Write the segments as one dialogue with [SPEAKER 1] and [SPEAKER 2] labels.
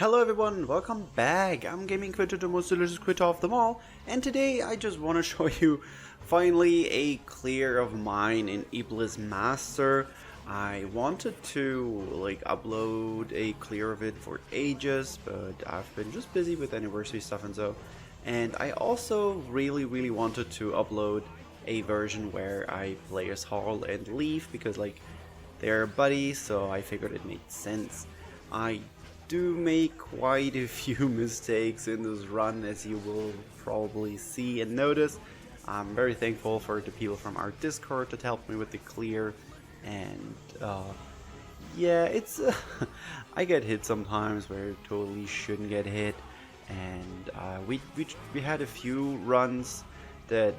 [SPEAKER 1] Hello everyone, welcome back. I'm Gaming Quitte, the most delicious Quitte of them all, and today I just want to show you finally a clear of mine in Iblis Master. I wanted to upload a clear of it for ages, but I've been just busy with anniversary stuff and so. And I also really wanted to upload a version where I play as Harle and Leif because they're buddies, so I figured it made sense. I do make quite a few mistakes in this run, as you will probably see and notice. I'm very thankful for the people from our Discord that helped me with the clear, and yeah, it's I get hit sometimes where I totally shouldn't get hit, and we had a few runs that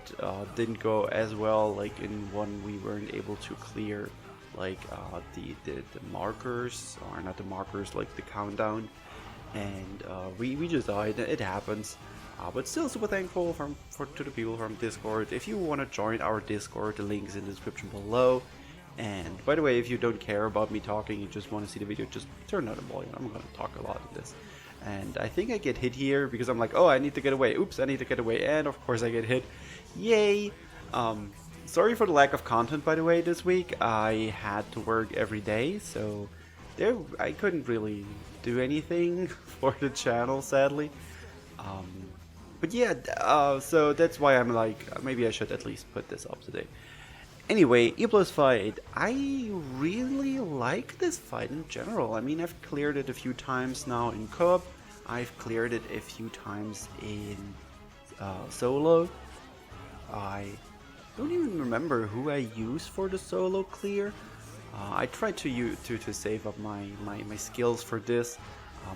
[SPEAKER 1] didn't go as well. Like in one, we weren't able to clear the markers, or not the markers, like the countdown, and we just died. It happens, but still super thankful to the people from Discord. If you want to join our Discord, the link is in the description below. And by the way, if you don't care about me talking, you just want to see the video, just turn down the volume. I'm gonna talk a lot in this, and I think I get hit here because I'm like, oh, I need to get away. Oops, I need to get away, and of course I get hit. Yay! Sorry for the lack of content, by the way, this week. I had to work every day, so I couldn't really do anything for the channel, sadly. But yeah, so that's why I'm like, maybe I should at least put this up today. Anyway, Iblis fight. I really like this fight in general. I mean, I've cleared it a few times now in co-op. I've cleared it a few times in solo. I don't even remember who I used for the solo clear. I tried to save up my skills for this,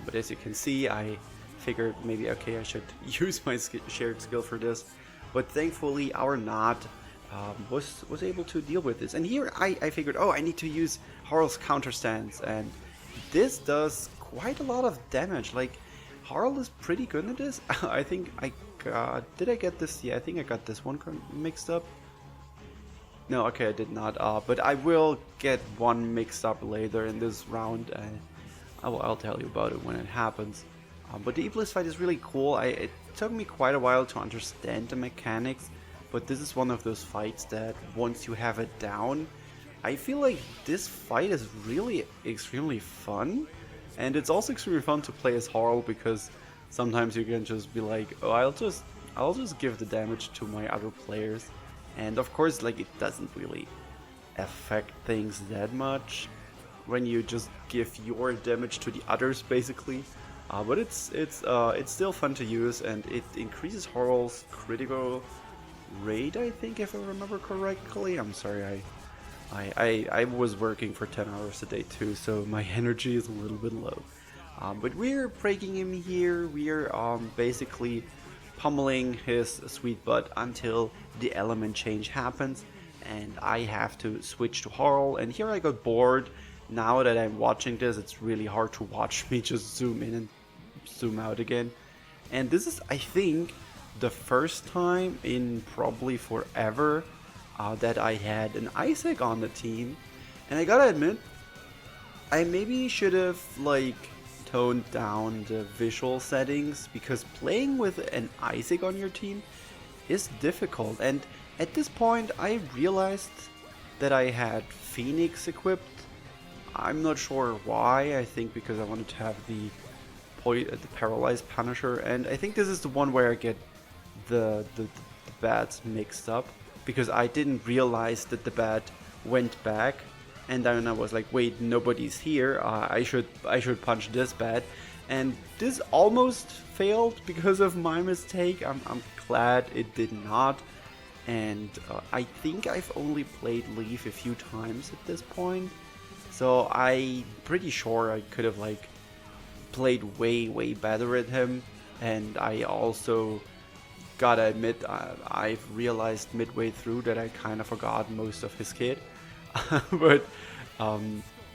[SPEAKER 1] but as you can see, I figured maybe okay, I should use my shared skill for this. But thankfully, our Nod was able to deal with this. And here I figured, oh, I need to use Harle's counter stance, and this does quite a lot of damage. Like, Harle is pretty good at this. I think did I get this? Yeah, I think I got this one mixed up. No, okay, I did not. But I will get one mixed up later in this round. I'll tell you about it when it happens. But the Iblis fight is really cool. It took me quite a while to understand the mechanics, but this is one of those fights that once you have it down, I feel like this fight is really extremely fun. And it's also extremely fun to play as Harle because sometimes you can just be like, oh, I'll just give the damage to my other players. And of course, like, it doesn't really affect things that much when you just give your damage to the others, basically. But it's still fun to use, and it increases Harle's critical rate, I think, if I remember correctly. I'm sorry, I was working for 10 hours a day too, so my energy is a little bit low. But we're breaking him here. We're basically pummeling his sweet butt until the element change happens, and I have to switch to Harle. And here I got bored. Now that I'm watching this, it's really hard to watch me just zoom in and zoom out again. And this is, I think, the first time in probably forever that I had an Isaac on the team. And I gotta admit, I maybe should have toned down the visual settings, because playing with an Isaac on your team is difficult. And at this point I realized that I had Phoenix equipped. I'm not sure why. I think because I wanted to have the Paralyzed Punisher, and I think this is the one where I get the bats mixed up, because I didn't realize that the bat went back. And then I was like, wait, nobody's here. I should punch this bat, and this almost failed because of my mistake. I'm glad it did not. And I think I've only played Leif a few times at this point, so I'm pretty sure I could have played way better at him. And I also gotta admit, I've realized midway through that I kind of forgot most of his kit. But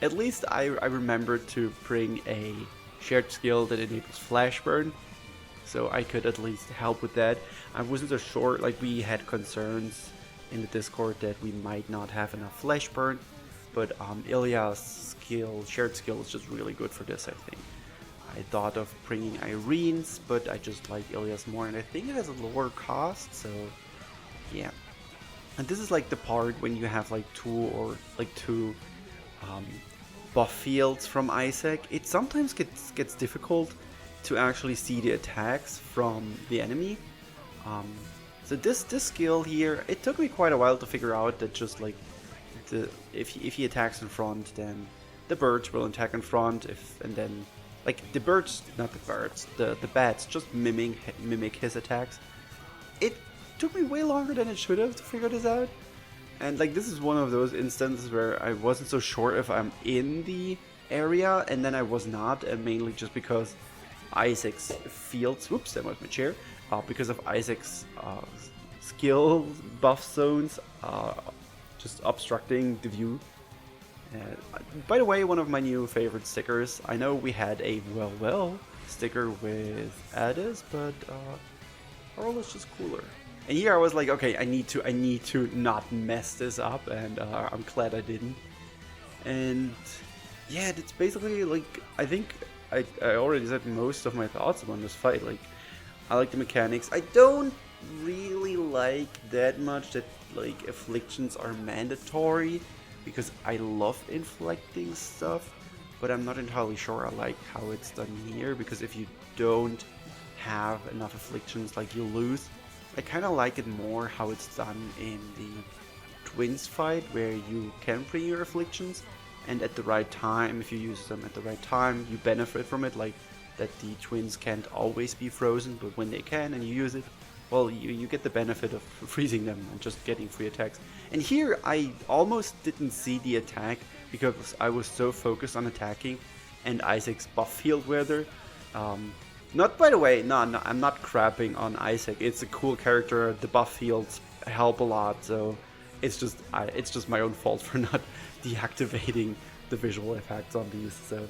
[SPEAKER 1] at least I remembered to bring a shared skill that enables flash burn, so I could at least help with that. I wasn't so sure, we had concerns in the Discord that we might not have enough flash burn, but Ilya's shared skill is just really good for this, I think. I thought of bringing Irene's, but I just like Ilias more, and I think it has a lower cost, so yeah. And this is like the part when you have like two buff fields from Isaac. It sometimes gets difficult to actually see the attacks from the enemy. So this skill here, it took me quite a while to figure out that just like if he attacks in front, then the birds will attack in front. And then like the bats just mimic his attacks. It took me way longer than it should have to figure this out. And like this is one of those instances where I wasn't so sure if I'm in the area, and then I was not, and mainly just because Isaac's fields, whoops, that was my chair, because of Isaac's skill buff zones just obstructing the view. By the way, one of my new favorite stickers. I know we had a well sticker with Addis, but Harle is just cooler. And here I was like, okay, I need to not mess this up, and I'm glad I didn't. And yeah, it's basically like, I think I already said most of my thoughts on this fight. Like, I like the mechanics. I don't really like that much that like afflictions are mandatory, because I love inflicting stuff, but I'm not entirely sure I like how it's done here, because if you don't have enough afflictions, like you lose. I kind of like it more how it's done in the twins fight, where you can bring your afflictions, and at the right time, if you use them at the right time, you benefit from it, like that the twins can't always be frozen, but when they can and you use it, well, you get the benefit of freezing them and just getting free attacks. And here I almost didn't see the attack because I was so focused on attacking and Isaac's buff field weather. Not, by the way, no, I'm not crapping on Isaac. It's a cool character. The buff fields help a lot, so it's just my own fault for not deactivating the visual effects on these. So,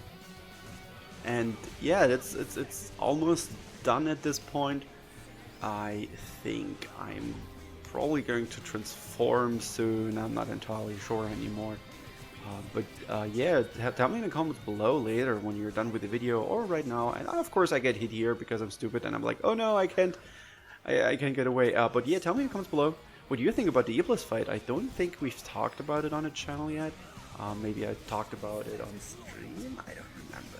[SPEAKER 1] and yeah, it's almost done at this point. I think I'm probably going to transform soon. I'm not entirely sure anymore. But yeah, tell me in the comments below later when you're done with the video, or right now. And of course I get hit here because I'm stupid and I'm like, oh no, I can't get away. But yeah, tell me in the comments below what do you think about the Iblis fight. I don't think we've talked about it on the channel yet. Maybe I talked about it on stream, I don't remember.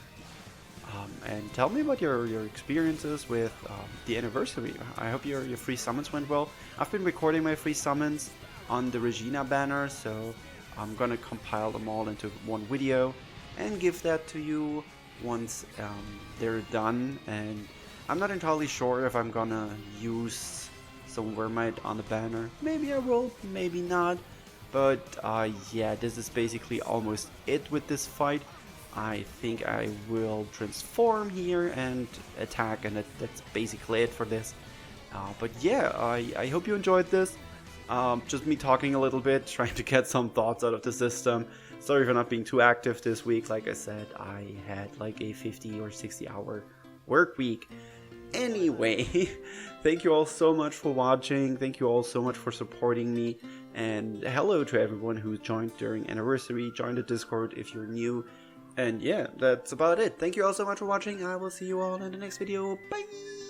[SPEAKER 1] And tell me about your experiences with the anniversary. I hope your free summons went well. I've been recording my free summons on the Regina banner, so I'm gonna compile them all into one video and give that to you once they're done. And I'm not entirely sure if I'm gonna use some Vermite on the banner. Maybe I will, maybe not. But yeah, this is basically almost it with this fight. I think I will transform here and attack, and that's basically it for this. But yeah, I hope you enjoyed this. Just me talking a little bit, trying to get some thoughts out of the system. Sorry for not being too active this week. Like I said, I had like a 50 or 60 hour work week. Anyway, thank you all so much for watching. Thank you all so much for supporting me. And hello to everyone who joined during anniversary. Join the Discord if you're new. And yeah, that's about it. Thank you all so much for watching. I will see you all in the next video. Bye!